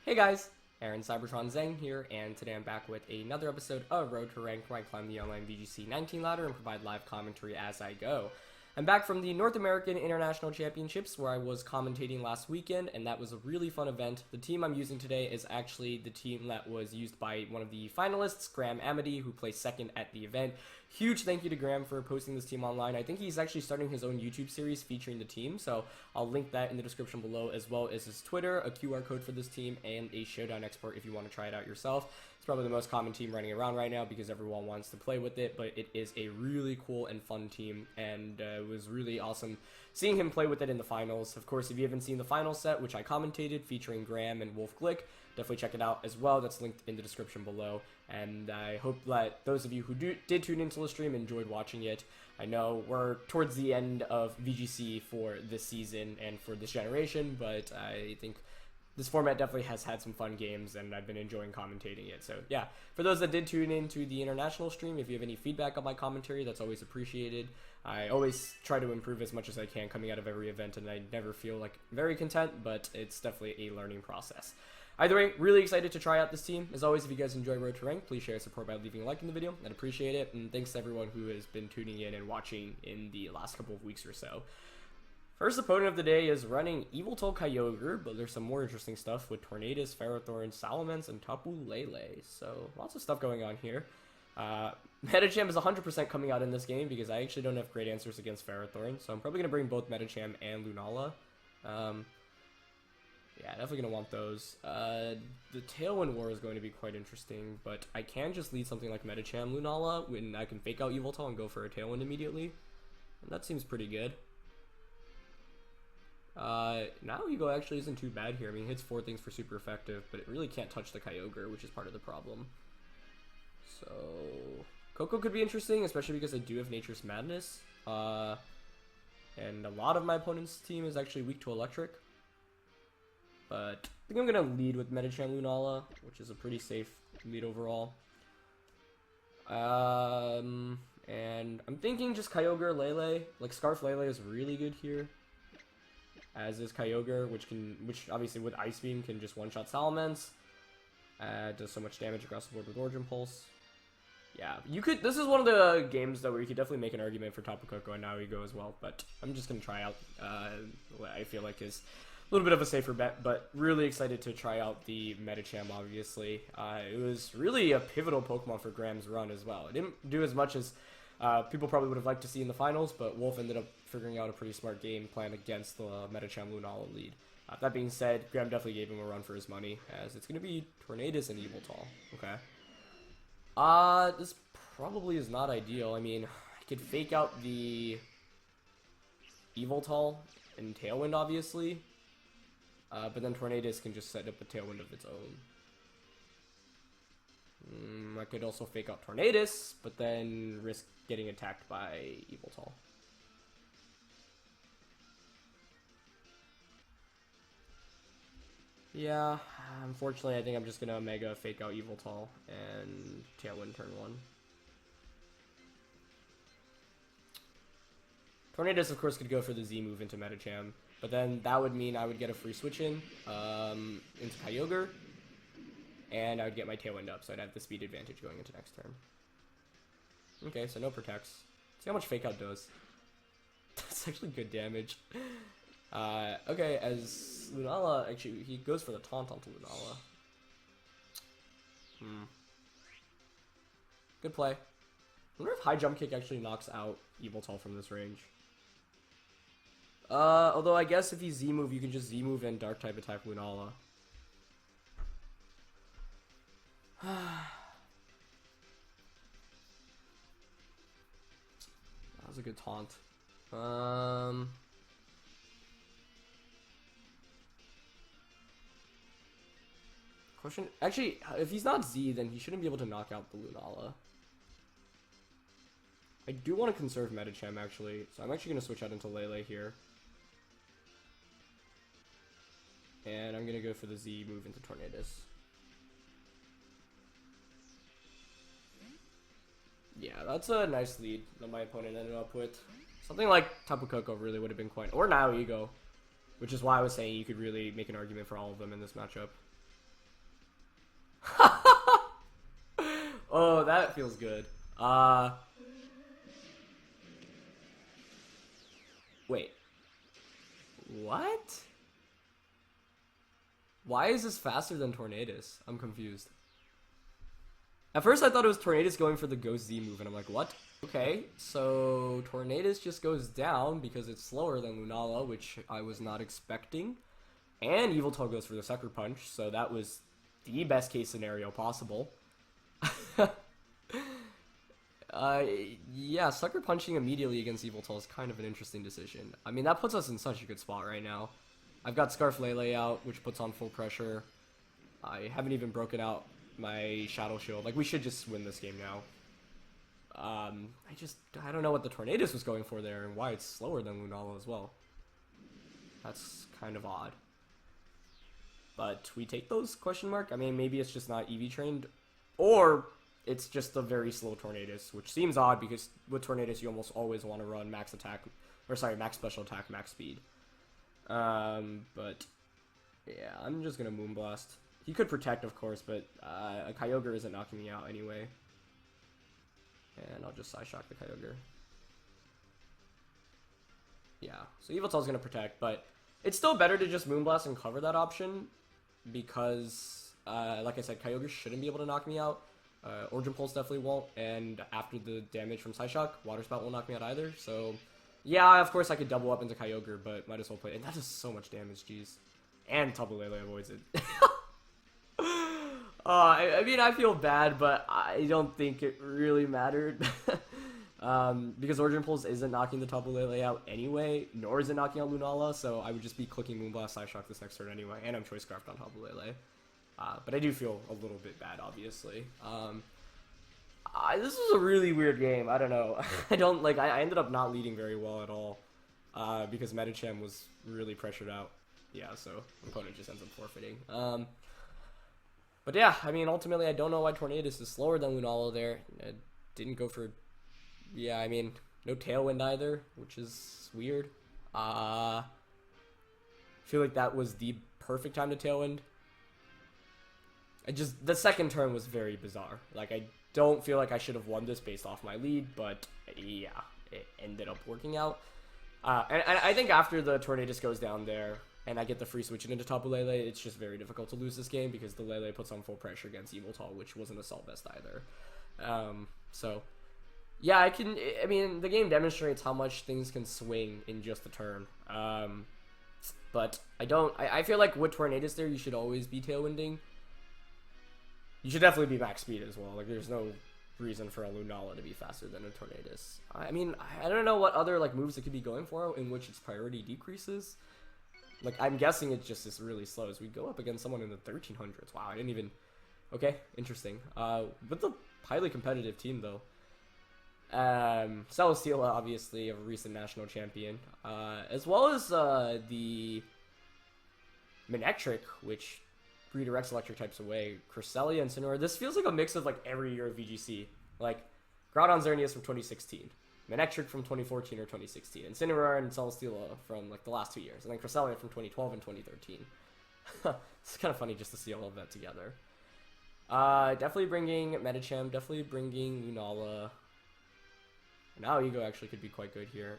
Hey guys, Aaron Cybertron Zeng here, and today I'm back with another episode of Road to Rank, where I climb the online VGC 19 ladder and provide live commentary as I go. I'm back from the North American International Championships, where I was commentating last weekend, and that was a really fun event. The team I'm using today is actually the team that was used by one of the finalists, Amedee, who placed second at the event. Huge thank you to Graham for posting this team online. I think he's actually starting his own YouTube series featuring the team, so I'll link that in the description below, as well as his Twitter, a QR code for this team, and a Showdown export if you want to try it out yourself. It's probably the most common team running around right now because everyone wants to play with it, but it is a really cool and fun team, and it was really awesome seeing him play with it in the finals. Of course, if you haven't seen the final set, which I commentated, featuring Graham and Wolf Glick, definitely check it out as well. That's linked in the description below, and I hope that those of you who did tune into the stream enjoyed watching it. I know we're towards the end of VGC for this season and for this generation, but I think this format definitely has had some fun games, and I've been enjoying commentating it. So yeah, for those that did tune into the international stream, if you have any feedback on my commentary, that's always appreciated. I always try to improve as much as I can coming out of every event, and I never feel like very content, but it's definitely a learning process. Either way, really excited to try out this team. As always, if you guys enjoy Road to Rank, please share support by leaving a like in the video. I'd appreciate it. And thanks to everyone who has been tuning in and watching in the last couple of weeks or so. First opponent of the day is running Yveltal Kyogre, but there's some more interesting stuff with Tornadus, Ferrothorn, Salamence, and Tapu Lele. So lots of stuff going on here. Medicham is 100% coming out in this game because I actually don't have great answers against Ferrothorn. So I'm probably going to bring both Medicham and Lunala. Yeah, definitely going to want those. The Tailwind War is going to be quite interesting, but I can just lead something like Medicham Lunala when I can fake out Yveltal and go for a Tailwind immediately. And that seems pretty good. Now Ego actually isn't too bad here. I mean, it hits 4 things for super effective, but it really can't touch the Kyogre, which is part of the problem. So, Coco could be interesting, especially because I do have Nature's Madness. And a lot of my opponent's team is actually weak to Electric. But I think I'm going to lead with Medicham Lunala, which is a pretty safe lead overall. And I'm thinking just Kyogre Lele. Like, Scarf Lele is really good here, as is Kyogre, which obviously with Ice Beam can just one-shot Salamence. Does so much damage across the board with Origin Pulse. Yeah, this is one of the games where you could definitely make an argument for Tapu Koko and now Ego as well, but I'm just going to try out what I feel like is a little bit of a safer bet, but really excited to try out the Medicham, obviously. It was really a pivotal Pokemon for Graham's run as well. It didn't do as much as people probably would have liked to see in the finals, but Wolf ended up figuring out a pretty smart game plan against the Medicham Lunala lead. That being said, Graham definitely gave him a run for his money, as it's going to be Tornadus and Yveltal. Okay. This probably is not ideal. I mean, I could fake out the Yveltal and Tailwind, obviously. But then Tornadus can just set up a Tailwind of its own. I could also fake out Tornadus, but then risk getting attacked by Yveltal. Yeah, unfortunately I think I'm just gonna Mega fake out Yveltal and Tailwind turn 1. Tornadus, of course, could go for the Z move into Medicham, but then that would mean I would get a free switch in into Kyogre, and I would get my Tailwind up, so I'd have the speed advantage going into next turn. Okay, so no protects. See how much fake out does. That's actually good damage. Okay, as Lunala, actually, he goes for the taunt onto Lunala. Good play. I wonder if High Jump Kick actually knocks out Yveltal from this range. Although I guess if you Z-move, you can just Z-move and Dark-type attack Lunala. That was a good taunt. Question. Actually, if he's not Z, then he shouldn't be able to knock out the Lunala. I do want to conserve Medicham, actually, so I'm actually going to switch out into Lele here. And I'm going to go for the Z move into Tornadus. Yeah, that's a nice lead that my opponent ended up with. Something like Tapu Koko really would have been quite... Or now Ego, which is why I was saying you could really make an argument for all of them in this matchup. Oh, that feels good. Wait. What? Why is this faster than Tornadus? I'm confused. At first I thought it was Tornadus going for the Ghost Z move, and I'm like, what? Okay, so Tornadus just goes down because it's slower than Lunala, which I was not expecting. And Yveltal goes for the Sucker Punch, so that was the best case scenario possible. Yeah, Sucker Punching immediately against Yveltal is kind of an interesting decision. I mean, that puts us in such a good spot right now. I've got Scarf Lele out, which puts on full pressure. I haven't even broken out my Shadow Shield. Like, we should just win this game now. I don't know what the Tornadus was going for there and why it's slower than Lunala as well. That's kind of odd. But we take those, question mark? I mean, maybe it's just not EV trained, or it's just a very slow Tornadus, which seems odd because with Tornadus you almost always want to run max attack, or sorry, max special attack, max speed. But yeah, I'm just gonna Moonblast. He could protect, of course, but a Kyogre isn't knocking me out anyway. And I'll just Side Shock the Kyogre. Yeah, so Yveltal's gonna protect, but it's still better to just Moonblast and cover that option because, like I said, Kyogre shouldn't be able to knock me out. Origin Pulse definitely won't, and after the damage from Side Shock, Water Spout won't knock me out either, so yeah, of course I could double up into Kyogre, but might as well play it. And that does so much damage, jeez. And Tapu Lele avoids it. I mean, I feel bad, but I don't think it really mattered. Because Origin Pulse isn't knocking the Tapu Lele out anyway, nor is it knocking out Lunala, so I would just be clicking Moonblast Side Shock this next turn anyway, and I'm Choice Scarfed on Tapu Lele. But I do feel a little bit bad, obviously. This was a really weird game. I don't know. I ended up not leading very well at all. Because Medicham was really pressured out. Yeah, so opponent just ends up forfeiting. But yeah, I mean, ultimately, I don't know why Tornadus is slower than Lunala there. It didn't go for... Yeah, I mean, no Tailwind either, which is weird. I feel like that was the perfect time to Tailwind. The second turn was very bizarre. Like, I don't feel like I should have won this based off my lead, but yeah, it ended up working out. And I think after the Tornadus goes down there, and I get the free switching into Tapu Lele, it's just very difficult to lose this game because the Lele puts on full pressure against Yveltal, which wasn't Assault Vest either. So, yeah, I mean, the game demonstrates how much things can swing in just a turn. But I feel like with Tornadus there, you should always be Tailwinding. You should definitely be max speed as well. Like, there's no reason for a Lunala to be faster than a Tornadus. I mean, I don't know what other, like, moves it could be going for in which its priority decreases. Like, I'm guessing it just is really slow as we go up against someone in the 1300s. Wow, I didn't even... Okay, interesting. With the highly competitive team, though. Celesteela, obviously, a recent national champion. As well as the Manectric, which redirects electric types away. Cresselia and Incineroar. This feels like a mix of, like, every year of VGC. Like, Groudon Xerneas from 2016. Manectric from 2014 or 2016, Incineroar and Celesteela from, like, the last 2 years, and then Cresselia from 2012 and 2013. It's kind of funny just to see all of that together. Definitely bringing Medicham, definitely bringing Lunala. Now Ego actually could be quite good here.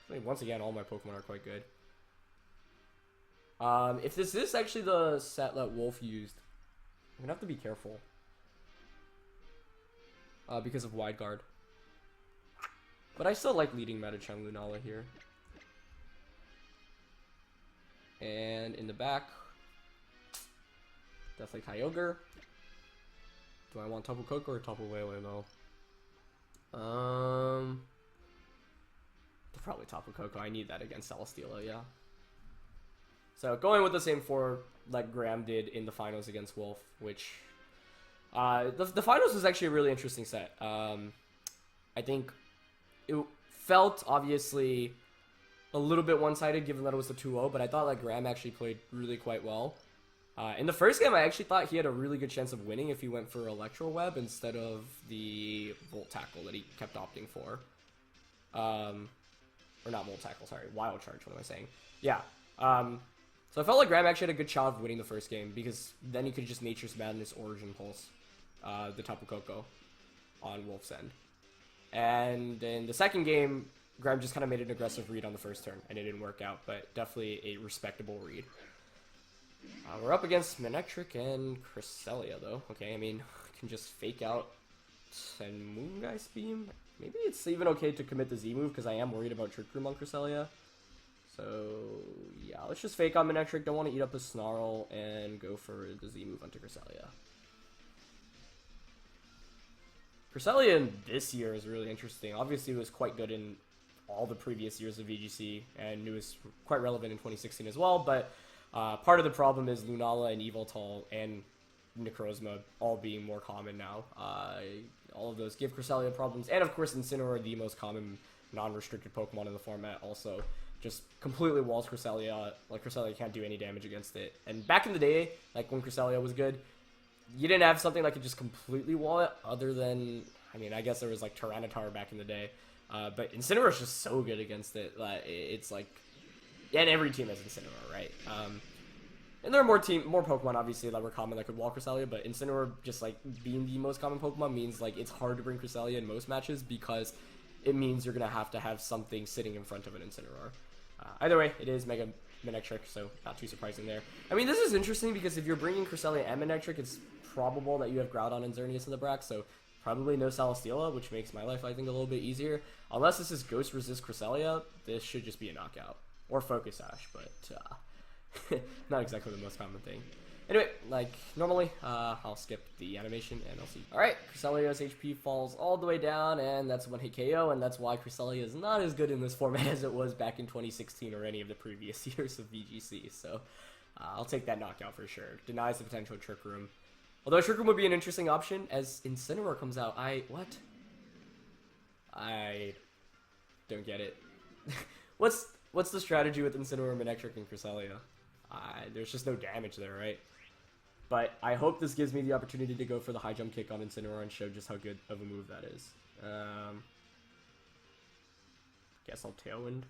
Actually, once again, all my Pokemon are quite good. If this is actually the set that Wolf used, I'm gonna have to be careful. Because of Wide Guard. But I still like leading Medicham Lunala here. And in the back, definitely Kyogre. Do I want Tapu Koko or Tapu Lele though? Probably Tapu Koko. I need that against Celesteela, yeah. So going with the same 4 like Graham did in the finals against Wolf, which the finals was actually a really interesting set. I think it felt obviously a little bit one-sided given that it was a 2-0, but I thought like Graham actually played really quite well. In the first game, I actually thought he had a really good chance of winning if he went for Electro Web instead of the Volt Tackle that he kept opting for. Or not Volt Tackle, sorry, Wild Charge, what am I saying? Yeah. So I felt like Graham actually had a good shot of winning the first game, because then he could just Nature's Madness Origin Pulse the Tapu Koko on Wolf's End. And in the second game, Graham just kind of made an aggressive read on the first turn, and it didn't work out, but definitely a respectable read. We're up against Manectric and Cresselia, though. Okay, I mean, I can just fake out and Moongeist Beam. Maybe it's even okay to commit the Z move, because I am worried about Trick Room on Cresselia. So, yeah, let's just fake on Manectric. Don't want to eat up a Snarl, and go for the Z move onto Cresselia. Cresselia in this year is really interesting. Obviously, it was quite good in all the previous years of VGC, and it was quite relevant in 2016 as well, but part of the problem is Lunala and Yveltal and Necrozma all being more common now. All of those give Cresselia problems, and of course Incineroar, the most common non-restricted Pokemon in the format, also just completely walls Cresselia. Like, Cresselia can't do any damage against it. And back in the day, like when Cresselia was good, you didn't have something that could just completely wall it, other than, I mean, I guess there was like Tyranitar back in the day, but Incineroar is just so good against it. It's like, and every team has Incineroar, right? And there are more Pokemon, obviously, that were common that could wall Cresselia, but Incineroar, just like being the most common Pokemon, means like it's hard to bring Cresselia in most matches, because it means you're gonna have to have something sitting in front of an Incineroar. Either way, it is Mega Manectric, so not too surprising there. I mean, this is interesting, because if you're bringing Cresselia and Manectric, it's probable that you have Groudon and Xerneas in the brack, so probably no Celesteela, which makes my life, I think, a little bit easier. Unless this is Ghost Resist Cresselia, this should just be a knockout. Or Focus Sash, but not exactly the most common thing. Anyway, like normally, I'll skip the animation and I'll see. Alright, Cresselia's HP falls all the way down, and that's one hit KO, and that's why Cresselia is not as good in this format as it was back in 2016 or any of the previous years of VGC, so I'll take that knockout for sure. Denies the potential Trick Room. Although Trick Room would be an interesting option, as Incineroar comes out. What? I don't get it. What's the strategy with Incineroar, Manectric, and Cresselia? There's just no damage there, right? But I hope this gives me the opportunity to go for the high jump kick on Incineroar and show just how good of a move that is. Guess I'll Tailwind.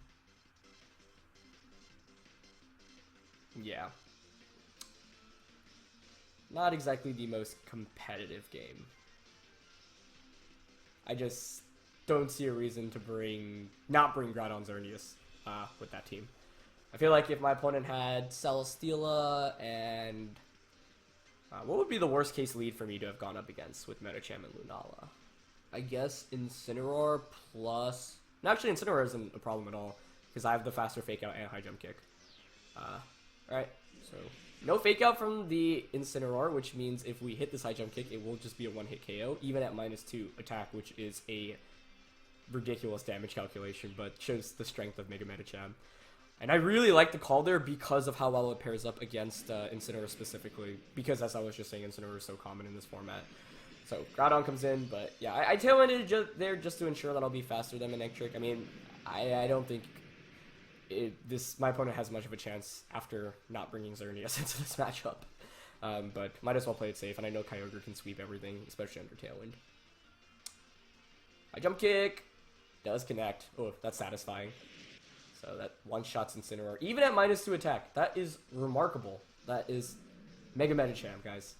Yeah. Not exactly the most competitive game. I just don't see a reason to not bring Groudon Xerneas with that team. I feel like if my opponent had Celesteela and... what would be the worst case lead for me to have gone up against with Medicham and Lunala? I guess Incineroar plus... No, actually Incineroar isn't a problem at all, because I have the faster fake out and high jump kick. Alright, so no fake out from the Incineroar, which means if we hit this high jump kick, it will just be a one hit KO, even at -2 attack, which is a ridiculous damage calculation, but shows the strength of Mega Medicham. And I really like the call there because of how well it pairs up against Incineroar specifically, because as I was just saying, Incineroar is so common in this format. So Groudon comes in, but yeah, I tailwinded there just to ensure that I'll be faster than Manectric. I mean, I don't think my opponent has much of a chance after not bringing Xerneas into this matchup. But might as well play it safe, and I know Kyogre can sweep everything, especially under Tailwind. High jump kick does connect. Oh, that's satisfying. So that one-shots Incineroar, even at -2 attack. That is remarkable. That is Mega Medicham, guys.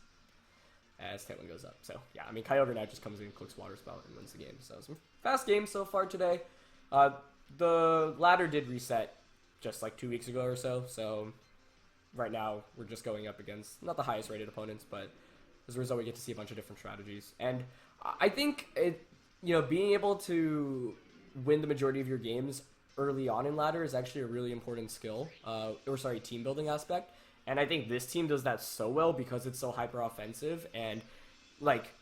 As Tailwind goes up. So, yeah, I mean, Kyogre now just comes in, clicks Water Spout, and wins the game. So, some fast games so far today. The ladder did reset just like 2 weeks ago or so. So, right now, we're just going up against not the highest rated opponents, but as a result, we get to see a bunch of different strategies. And I think, being able to win the majority of your games early on in ladder is actually a really important skill, team building aspect. And I think this team does that so well because it's so hyper offensive, and like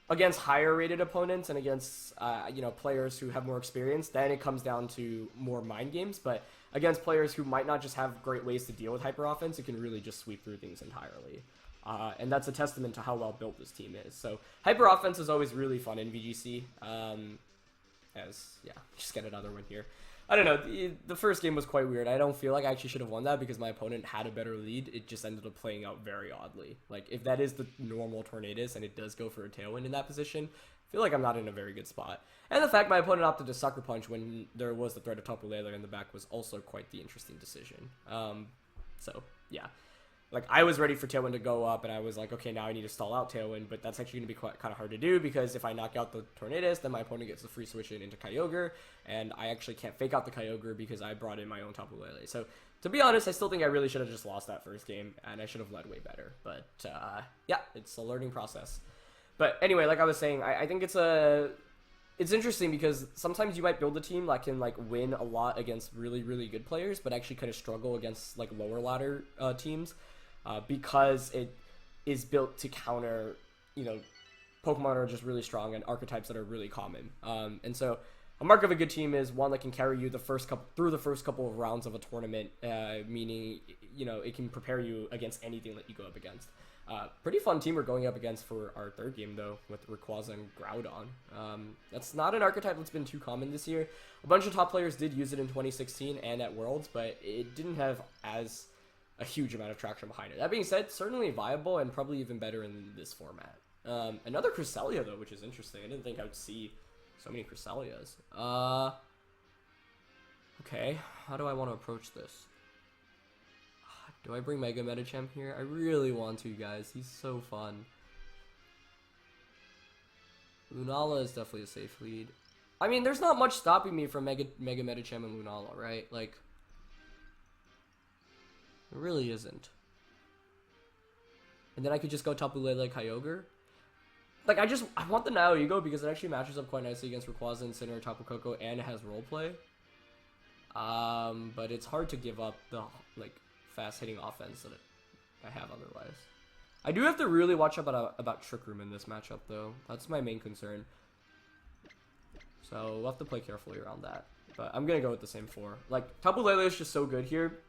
against higher rated opponents and against players who have more experience, then it comes down to more mind games. But against players who might not just have great ways to deal with hyper offense, it can really just sweep through things entirely. And that's a testament to how well built this team is. So hyper offense is always really fun in VGC. Just get another one here. I don't know, the first game was quite weird. I don't feel like I actually should have won that because my opponent had a better lead. It just ended up playing out very oddly. Like, if that is the normal Tornadus and it does go for a Tailwind in that position, I feel like I'm not in a very good spot. And the fact my opponent opted to Sucker Punch when there was the threat of Tapu Lele in the back was also quite the interesting decision. So, yeah. Like, I was ready for Tailwind to go up, and I was like, okay, now I need to stall out Tailwind, but that's actually going to be kind of hard to do, because if I knock out the Tornadus, then my opponent gets the free switch into Kyogre, and I actually can't fake out the Kyogre because I brought in my own Tapu Lele. So, to be honest, I still think I really should have just lost that first game, and I should have led way better. But, yeah, it's a learning process. But anyway, like I was saying, I think it's interesting because sometimes you might build a team that can, like, win a lot against really, really good players, but actually kind of struggle against, like, lower ladder teams. Because it is built to counter, you know, Pokemon are just really strong and archetypes that are really common. And so a mark of a good team is one that can carry you through the first couple of rounds of a tournament, meaning, you know, it can prepare you against anything that you go up against. Pretty fun team we're going up against for our third game, though, with Rayquaza and Groudon. That's not an archetype that's been too common this year. A bunch of top players did use it in 2016 and at Worlds, but it didn't have a huge amount of traction behind it. That being said, certainly viable and probably even better in this format. Another Cresselia, though, which is interesting. I didn't think I would see so many Cresselias. Okay, how do I want to approach this? Do I bring Mega Medicham here? I really want to, guys. He's so fun. Lunala is definitely a safe lead. I mean, there's not much stopping me from Mega Medicham and Lunala, right? Like, it really isn't. And then I could just go Tapu Lele Kyogre. Like, I want the Nao Ego because it actually matches up quite nicely against Rayquaza, Incineroar, Tapu Koko, and it has roleplay. But it's hard to give up the, like, fast-hitting offense that I have otherwise. I do have to really watch out about Trick Room in this matchup, though. That's my main concern. So, we'll have to play carefully around that. But I'm gonna go with the same 4. Like, Tapu Lele is just so good here,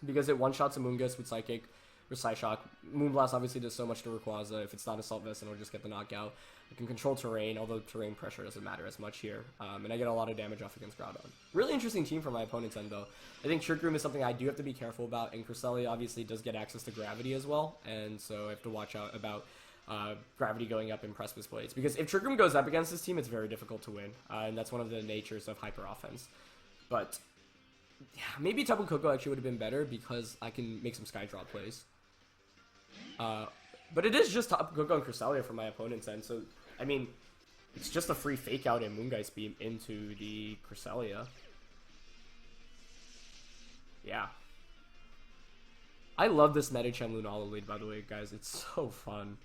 because it one-shots a Moongus with Psychic or Psyshock. Moonblast obviously does so much to Rayquaza. If it's not Assault Vest, then it'll just get the knockout. It can control terrain, although terrain pressure doesn't matter as much here. And I get a lot of damage off against Groudon. Really interesting team from my opponent's end, though. I think Trick Room is something I do have to be careful about, and Cresselia obviously does get access to Gravity as well, and so I have to watch out about Gravity going up in Precipice Blades. Because if Trick Room goes up against this team, it's very difficult to win, and that's one of the natures of Hyper Offense. But yeah, maybe Tapu Koko actually would have been better because I can make some Sky Draw plays. But it is just Tapu Koko and Cresselia from my opponent's end, so, I mean, it's just a free fake out and Moongeist Beam into the Cresselia. Yeah. I love this Medicham Lunala lead, by the way, guys. It's so fun.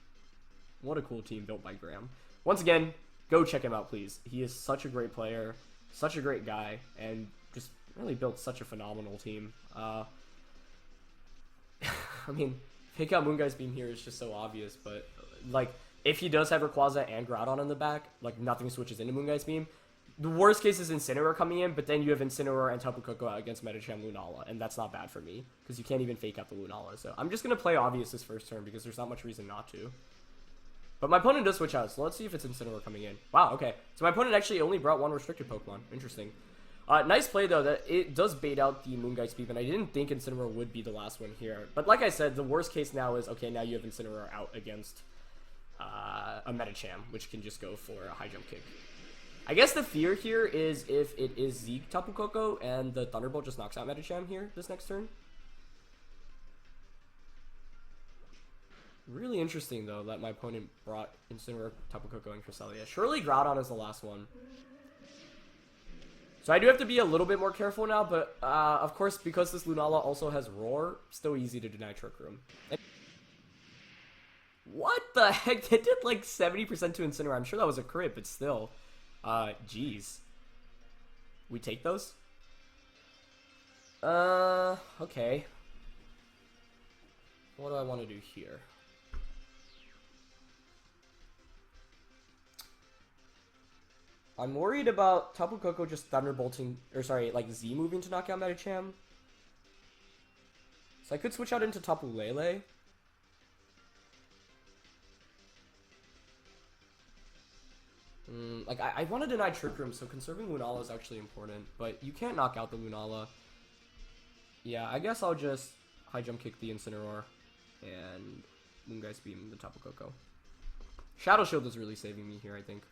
What a cool team built by Graham. Once again, go check him out, please. He is such a great player, such a great guy, and just really built such a phenomenal team. I mean, pick out Moongeist Beam here is just so obvious, but, like, if he does have Rayquaza and Groudon in the back, like, nothing switches into Moongeist Beam. The worst case is Incineroar coming in, but then you have Incineroar and Tapu Koko out against Medicham Lunala, and that's not bad for me, because you can't even fake out the Lunala. So I'm just going to play obvious this first turn, because there's not much reason not to. But my opponent does switch out, so let's see if it's Incineroar coming in. Wow, okay. So my opponent actually only brought one restricted Pokemon. Interesting. Nice play, though, that it does bait out the Moongeist Beam, and I didn't think Incineroar would be the last one here. But like I said, the worst case now is, okay, now you have Incineroar out against a Medicham, which can just go for a high jump kick. I guess the fear here is if it is Zeke Tapu Koko and the Thunderbolt just knocks out Medicham here this next turn. Really interesting, though, that my opponent brought Incineroar, Tapu Koko, and Cresselia. Surely Groudon is the last one. So I do have to be a little bit more careful now, but of course, because this Lunala also has Roar, still easy to deny Trick Room. What the heck? It did like 70% to Incineroar. I'm sure that was a crit, but still. Geez. We take those? Okay. What do I want to do here? I'm worried about Tapu Koko just Thunderbolting, or sorry, like Z moving to knock out Medicham. So I could switch out into Tapu Lele. Like, I want to deny Trick Room, so conserving Lunala is actually important, but you can't knock out the Lunala. Yeah, I guess I'll just high jump kick the Incineroar and Moongeist Beam the Tapu Koko. Shadow Shield is really saving me here, I think.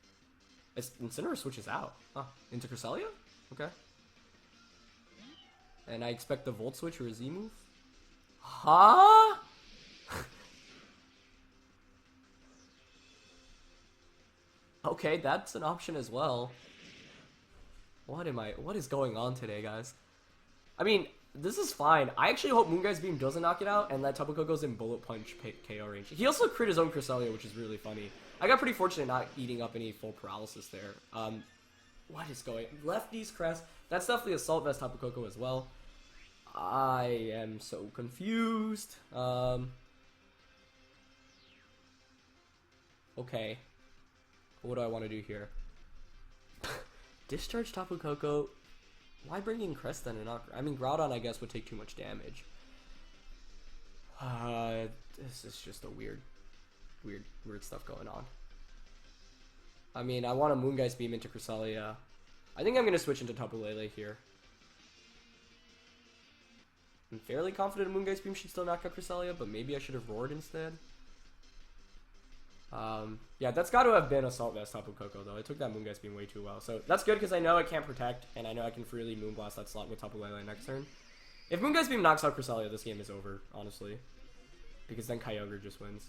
Incineroar switches out. Huh. Into Cresselia? Okay. And I expect the Volt Switch or a Z move. Huh? Okay, that's an option as well. What is going on today, guys? I mean, this is fine. I actually hope Moonguy's Beam doesn't knock it out and that Tapu Koko's in Bullet Punch KO range. He also crit his own Cresselia, which is really funny. I got pretty fortunate not eating up any full paralysis there. What is going on? Lefty's Crest. That's definitely Assault Vest Tapu Koko as well. I am so confused. Okay. What do I want to do here? Discharge Tapu Koko. Why bring in Crest then and not... I mean, Groudon, I guess, would take too much damage. This is just a weird stuff going on. I mean, I want a Moonguy's Beam into Cresselia. I think I'm going to switch into Tapu Lele here. I'm fairly confident Moonguy's Beam should still knock out Cresselia, but maybe I should have roared instead. Yeah, that's got to have been Assault Vest Tapu Koko, though. I took that Moonguy's Beam way too well. So that's good because I know I can't protect, and I know I can freely Moonblast that slot with Tapu Lele next turn. If Moonguy's Beam knocks out Cresselia, this game is over, honestly. Because then Kyogre just wins.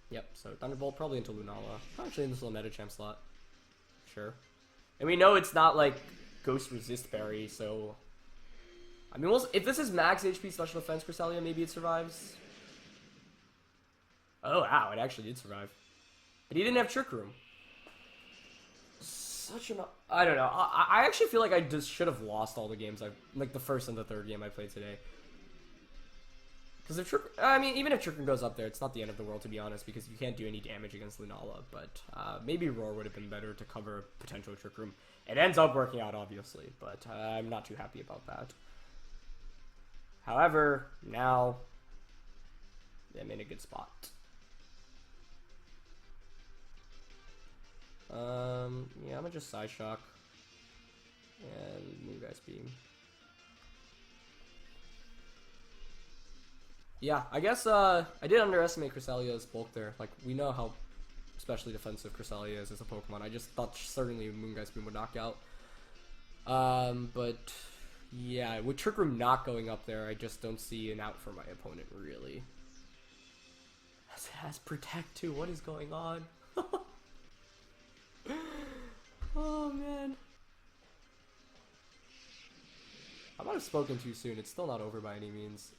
Yep, so Thunderbolt probably into Lunala. Actually, in this little Medicham slot. Sure. And we know it's not like Ghost Resist Berry, so... I mean, if this is max HP Special Defense Cresselia, maybe it survives. Oh, wow, it actually did survive. But he didn't have Trick Room. Such an... I don't know. I actually feel like I just should have lost all the games. Like the first and the third game I played today. Because if Trick... I mean, even if Trick Room goes up there, it's not the end of the world, to be honest, because you can't do any damage against Lunala. But maybe Roar would have been better to cover potential Trick Room. It ends up working out, obviously, but I'm not too happy about that. However, now I'm in a good spot. Yeah, I'm gonna just Side Shock and Moonguy's Beam. Yeah, I guess I did underestimate Cresselia's bulk there. Like, we know how especially defensive Cresselia is as a Pokemon. I just thought certainly Moonguy's Beam would knock out. But yeah, with Trick Room not going up there, I just don't see an out for my opponent, really. It has Protect too. What is going on? Oh, man. I might have spoken too soon. It's still not over by any means.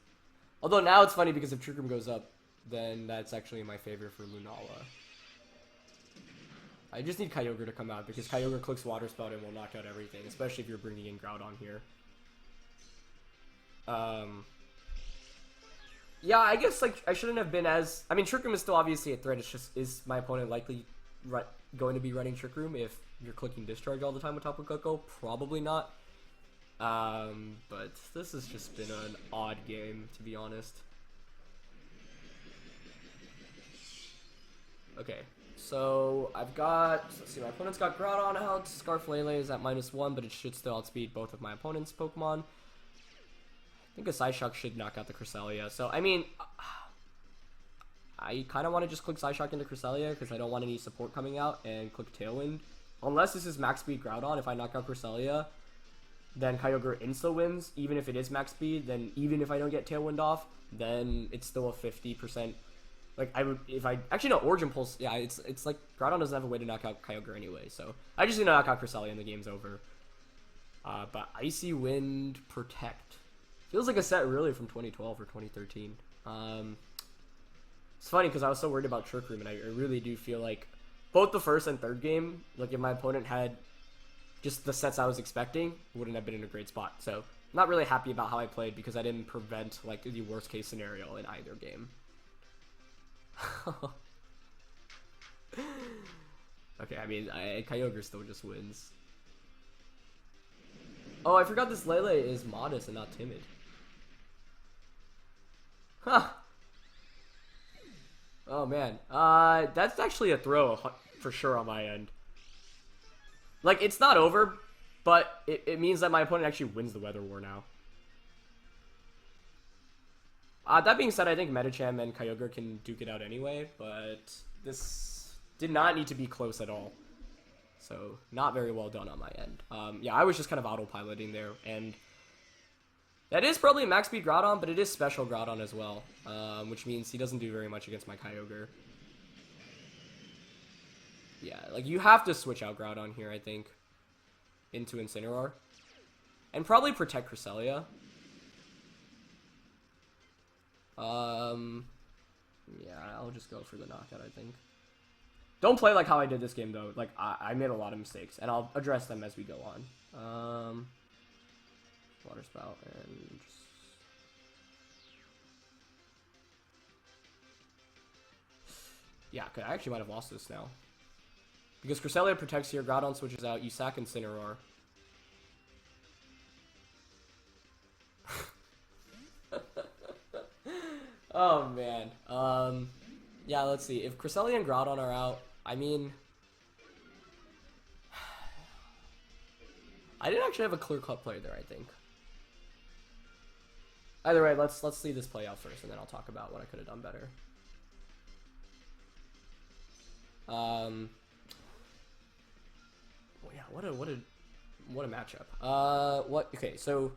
Although now it's funny because if Trick Room goes up, then that's actually in my favor for Lunala. I just need Kyogre to come out because Kyogre clicks Water Spout and will knock out everything, especially if you're bringing in Groudon here. Yeah, I guess like I shouldn't have been as... I mean, Trick Room is still obviously a threat. It's just, is my opponent likely going to be running Trick Room if you're clicking Discharge all the time with Tapu Koko? Probably not. But this has just been an odd game, to be honest. Okay, so I've got, let's see, my opponent's got Groudon out. Scarflele is at -1, but it should still outspeed both of my opponent's Pokemon. I think a Psyshock should knock out the Cresselia. So, I mean, I kind of want to just click Psyshock into Cresselia because I don't want any support coming out and click Tailwind. Unless this is max speed Groudon, if I knock out Cresselia, then Kyogre insta wins. Even if it is max speed, then even if I don't get Tailwind off, then it's still a 50%. Like, I would, if I, actually no, Origin Pulse, yeah, it's like, Groudon doesn't have a way to knock out Kyogre anyway, so I just need to knock out Cresselia and the game's over. But Icy Wind Protect. Feels like a set really from 2012 or 2013. It's funny because I was so worried about Trick Room, and I really do feel like both the first and third game, like if my opponent had just the sets I was expecting, wouldn't have been in a great spot. So, not really happy about how I played because I didn't prevent like the worst case scenario in either game. Okay, I mean, Kyogre still just wins. Oh, I forgot this Lele is modest and not timid. Huh. Oh, man. That's actually a throw for sure on my end. Like, it's not over, but it means that my opponent actually wins the Weather War now. That being said, I think Medicham and Kyogre can duke it out anyway, but this did not need to be close at all. So, not very well done on my end. Yeah, I was just kind of autopiloting there, and That is probably max speed Groudon, but it is special Groudon as well, which means he doesn't do very much against my Kyogre. Yeah, like, you have to switch out Groudon here, I think, into Incineroar. And probably protect Cresselia. Yeah, I'll just go for the knockout, I think. Don't play like how I did this game, though. Like, I made a lot of mistakes, and I'll address them as we go on. Water Spout, and just... Yeah, I actually might have lost this now. Because Cresselia protects here, Groudon switches out, you sack Incineroar. Oh, man. Yeah, let's see. If Cresselia and Groudon are out, I mean... I didn't actually have a clear-cut play there, I think. Either way, let's see this play out first, and then I'll talk about what I could have done better. Well, yeah, what a matchup. Okay, so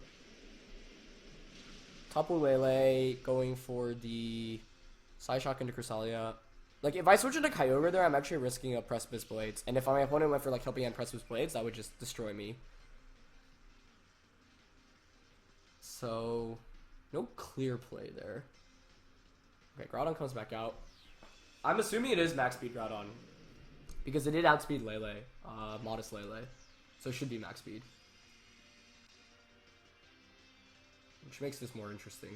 Tapu Lele going for the Psyshock into Cresselia. Like, if I switch into Kyogre there, I'm actually risking a Precipice Blades, and if my opponent went for like Helping Hand Precipice Blades, that would just destroy me. So, no clear play there. Okay, Groudon comes back out. I'm assuming it is max speed Groudon, because it did outspeed Lele, Modest Lele, so it should be max speed. Which makes this more interesting.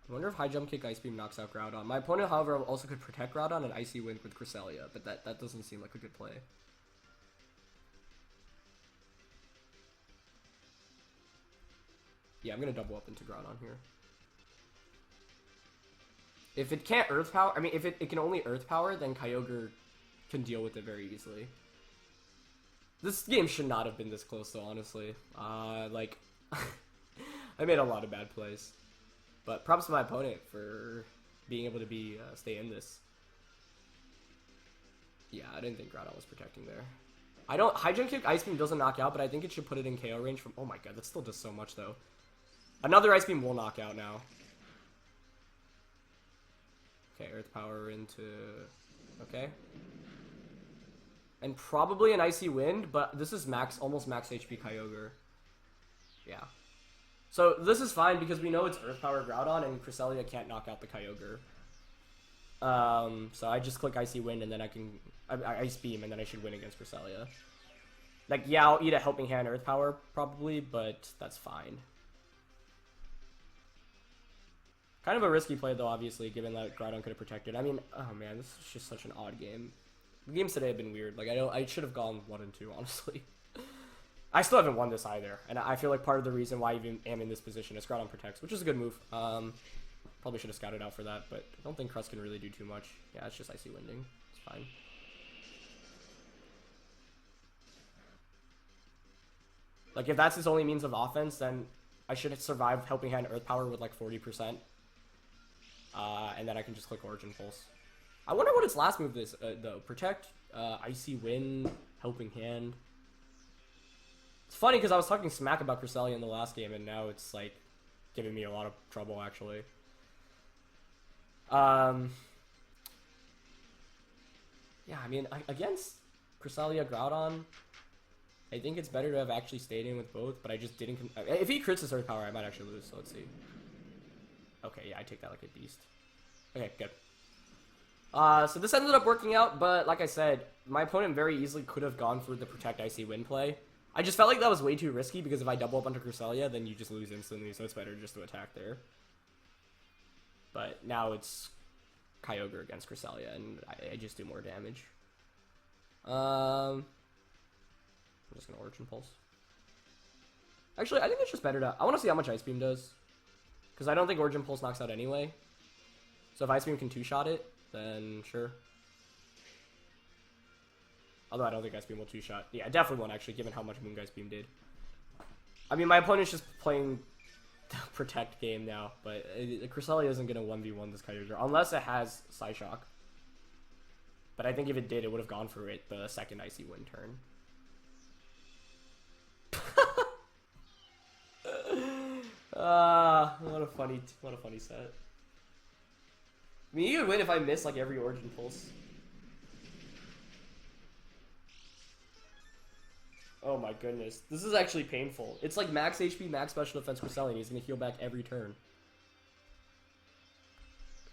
I wonder if High Jump Kick Ice Beam knocks out Groudon. My opponent, however, also could protect Groudon and Icy Wind with Cresselia, but that doesn't seem like a good play. Yeah, I'm gonna double up into Groudon here. If it can't Earth Power, I mean, if it can only Earth Power, then Kyogre can deal with it very easily. This game should not have been this close, though, honestly. Like, I made a lot of bad plays. But props to my opponent for being able to stay in this. Yeah, I didn't think Groudon was protecting there. High Jump Kick Ice Beam doesn't knock out, but I think it should put it in KO range from... Oh my god, that still does so much, though. Another Ice Beam will knock out now. Okay, Earth Power into... Okay. And probably an Icy Wind, but this is almost max HP Kyogre. Yeah. So this is fine because we know it's Earth Power Groudon and Cresselia can't knock out the Kyogre. So I just click Icy Wind and then I can... Ice Beam and then I should win against Cresselia. Like, yeah, I'll eat a Helping Hand Earth Power probably, but that's fine. Kind of a risky play though, obviously, given that Groudon could have protected. I mean, oh man, this is just such an odd game. The games today have been weird. Like, I should have gone 1 and 2, honestly. I still haven't won this either, and I feel like part of the reason why I even am in this position is Groudon protects, which is a good move. Probably should have scouted out for that, but I don't think Crust can really do too much. Yeah, it's just Icy Winding. It's fine. Like, if that's his only means of offense, then I should have survived Helping Hand Earth Power with like 40%. And then I can just click Origin Pulse. I wonder what its last move is, though. Protect, Icy Wind, Helping Hand. It's funny because I was talking smack about Cresselia in the last game, and now it's like giving me a lot of trouble, actually. Yeah, I mean, against Cresselia Groudon, I think it's better to have actually stayed in with both, but I just didn't... If he crits his Earth Power, I might actually lose, so let's see. Okay, yeah, I take that like a beast. Okay, good. So this ended up working out, but like I said, my opponent very easily could have gone for the Protect Icy Wind play. I just felt like that was way too risky, because if I double up onto Cresselia, then you just lose instantly, so it's better just to attack there. But now it's Kyogre against Cresselia, and I just do more damage. I'm just gonna Origin Pulse. Actually, I think it's just better to... I want to see how much Ice Beam does, because I don't think Origin Pulse knocks out anyway. So if Ice Beam can two-shot it, then sure. Although I don't think Ice Beam will two-shot. Yeah, definitely won't, actually, given how much Moon Ice Beam did. I mean, my opponent's just playing the Protect game now, but Cresselia isn't going to 1v1 this Kyogre, unless it has Psyshock. But I think if it did, it would have gone for it the second Icy Wind turn. What a funny set. I mean, you would win if I missed like every Origin Pulse. Oh my goodness. This is actually painful. It's like max HP, max special defense Cresselia, and he's gonna heal back every turn.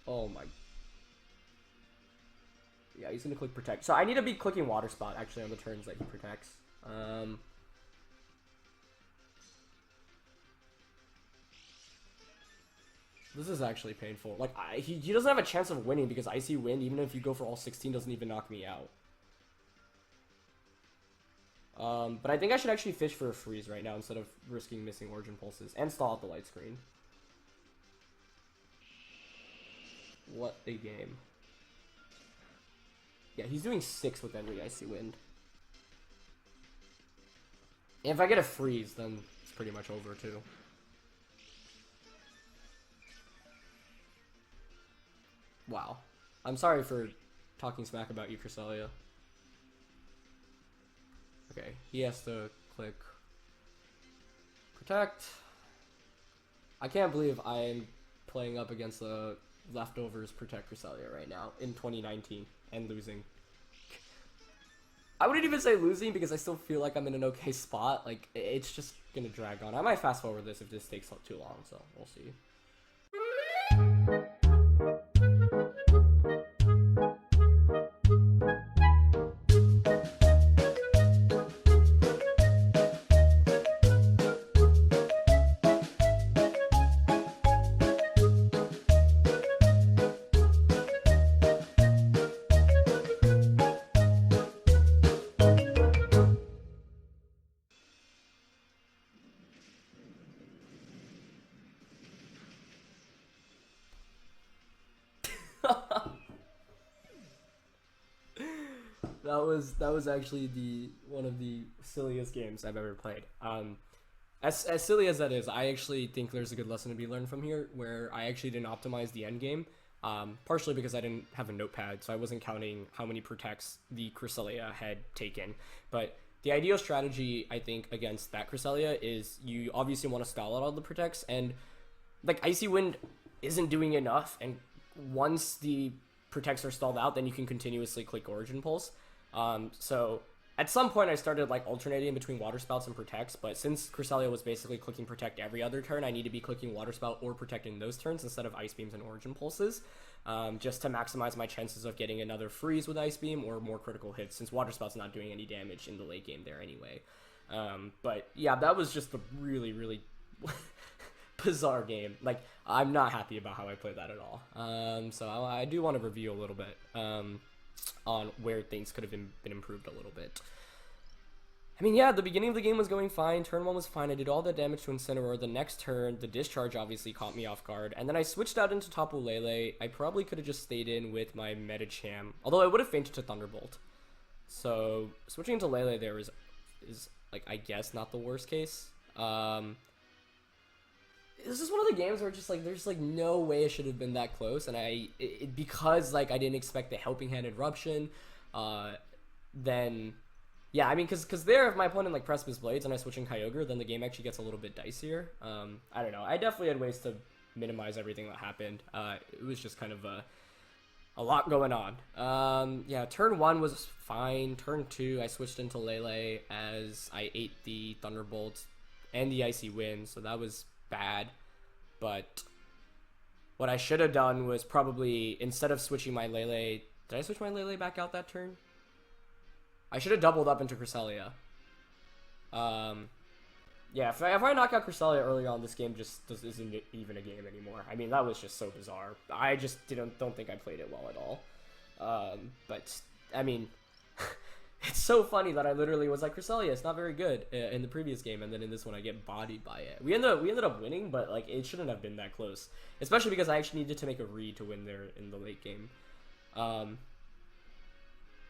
Oh my. Yeah, he's gonna click protect. So I need to be clicking Water Spout actually on the turns that he protects. This is actually painful. Like, he doesn't have a chance of winning because Icy Wind, even if you go for all 16, doesn't even knock me out. But I think I should actually fish for a freeze right now instead of risking missing Origin Pulses and stall out the light screen. What a game. Yeah, he's doing 6 with every Icy Wind. And if I get a freeze, then it's pretty much over too. Wow. I'm sorry for talking smack about you, Cresselia. Okay, he has to click protect. I can't believe I'm playing up against the leftovers protect Cresselia right now in 2019 and losing. I wouldn't even say losing because I still feel like I'm in an okay spot. Like, it's just gonna drag on. I might fast forward this if this takes too long, so we'll see. That was actually one of the silliest games I've ever played. As silly as that is, I actually think there's a good lesson to be learned from here, where I actually didn't optimize the end game, partially because I didn't have a notepad, so I wasn't counting how many protects the Cresselia had taken. But the ideal strategy, I think, against that Cresselia is you obviously want to stall out all the protects, and like Icy Wind isn't doing enough, and once the protects are stalled out, then you can continuously click Origin Pulse. So at some point I started like alternating between Water Spouts and protects, but since Cresselia was basically clicking protect every other turn, I need to be clicking Water Spout or protecting those turns instead of Ice Beams and Origin Pulses, just to maximize my chances of getting another freeze with Ice Beam or more critical hits, since Water Spout's not doing any damage in the late game there anyway. But yeah, that was just a really, really bizarre game. Like, I'm not happy about how I played that at all. So I do want to review a little bit on where things could have been improved a little bit. I mean, yeah, the beginning of the game was going fine. Turn 1 was fine. I did all the damage to Incineroar. The next turn, the discharge obviously caught me off guard. And then I switched out into Tapu Lele. I probably could have just stayed in with my Medicham, although I would have fainted to Thunderbolt. So switching into Lele there is like, I guess, not the worst case. This is one of the games where just like there's like no way it should have been that close, and because like I didn't expect the Helping Hand Eruption, then yeah, I mean, because there if my opponent like Precipice Blades and I switch in Kyogre, then the game actually gets a little bit dicier. I don't know, I definitely had ways to minimize everything that happened. It was just kind of a lot going on. Yeah, turn 1 was fine. Turn 2 I switched into Lele as I ate the Thunderbolt and the Icy Wind, so that was bad. But what I should have done was probably, instead of switching my Lele, did I switch my Lele back out that turn? I should have doubled up into Cresselia. Yeah, if I knock out Cresselia early on, this game just isn't even a game anymore. I mean, that was just so bizarre. I just don't think I played it well at all. But I mean, it's so funny that I literally was like, Cresselia, it's not very good in the previous game, and then in this one I get bodied by it. We ended up winning, but like it shouldn't have been that close, especially because I actually needed to make a read to win there in the late game.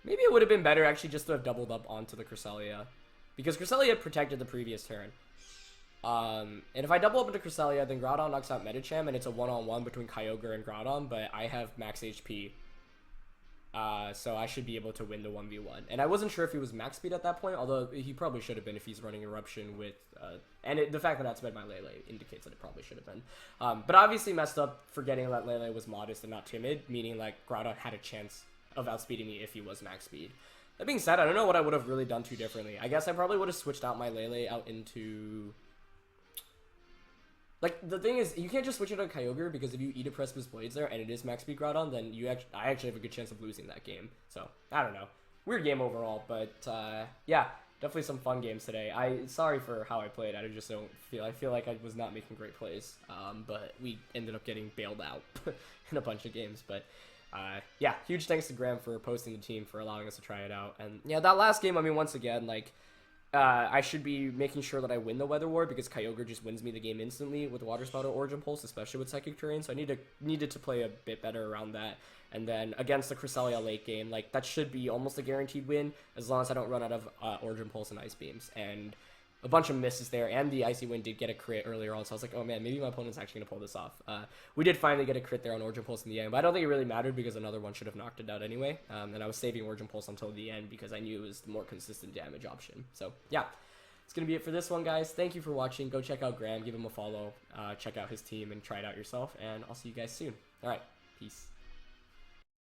Maybe it would have been better actually just to have doubled up onto the Cresselia, because Cresselia protected the previous turn. And if I double up into Cresselia, then Groudon knocks out Medicham, and it's a one-on-one between Kyogre and Groudon, but I have max HP. So I should be able to win the 1v1. And I wasn't sure if he was max speed at that point, although he probably should have been if he's running Eruption with... the fact that I outspeed my Lele indicates that it probably should have been. But obviously messed up forgetting that Lele was modest and not timid, meaning like Groudon had a chance of outspeeding me if he was max speed. That being said, I don't know what I would have really done too differently. I guess I probably would have switched out my Lele out into... Like, the thing is, you can't just switch it on Kyogre, because if you eat a Precipice Blades there, and it is max speed Groudon, then I actually have a good chance of losing that game. So, I don't know. Weird game overall, but, yeah, definitely some fun games today. Sorry for how I played, I just don't feel... I feel like I was not making great plays, but we ended up getting bailed out in a bunch of games, but... yeah, huge thanks to Graham for posting the team, for allowing us to try it out. And yeah, that last game, I mean, once again, like, I should be making sure that I win the Weather War, because Kyogre just wins me the game instantly with Water Spout or Origin Pulse, especially with Psychic Terrain, so I needed to play a bit better around that. And then against the Cresselia late game, like, that should be almost a guaranteed win, as long as I don't run out of Origin Pulse and Ice Beams. And a bunch of misses there, and the Icy Wind did get a crit earlier on, so I was like, oh man, maybe my opponent's actually going to pull this off. We did finally get a crit there on Origin Pulse in the end, but I don't think it really mattered, because another one should have knocked it out anyway, and I was saving Origin Pulse until the end, because I knew it was the more consistent damage option. So, yeah, it's going to be it for this one, guys. Thank you for watching. Go check out Graham, give him a follow, check out his team, and try it out yourself, and I'll see you guys soon. Alright, peace.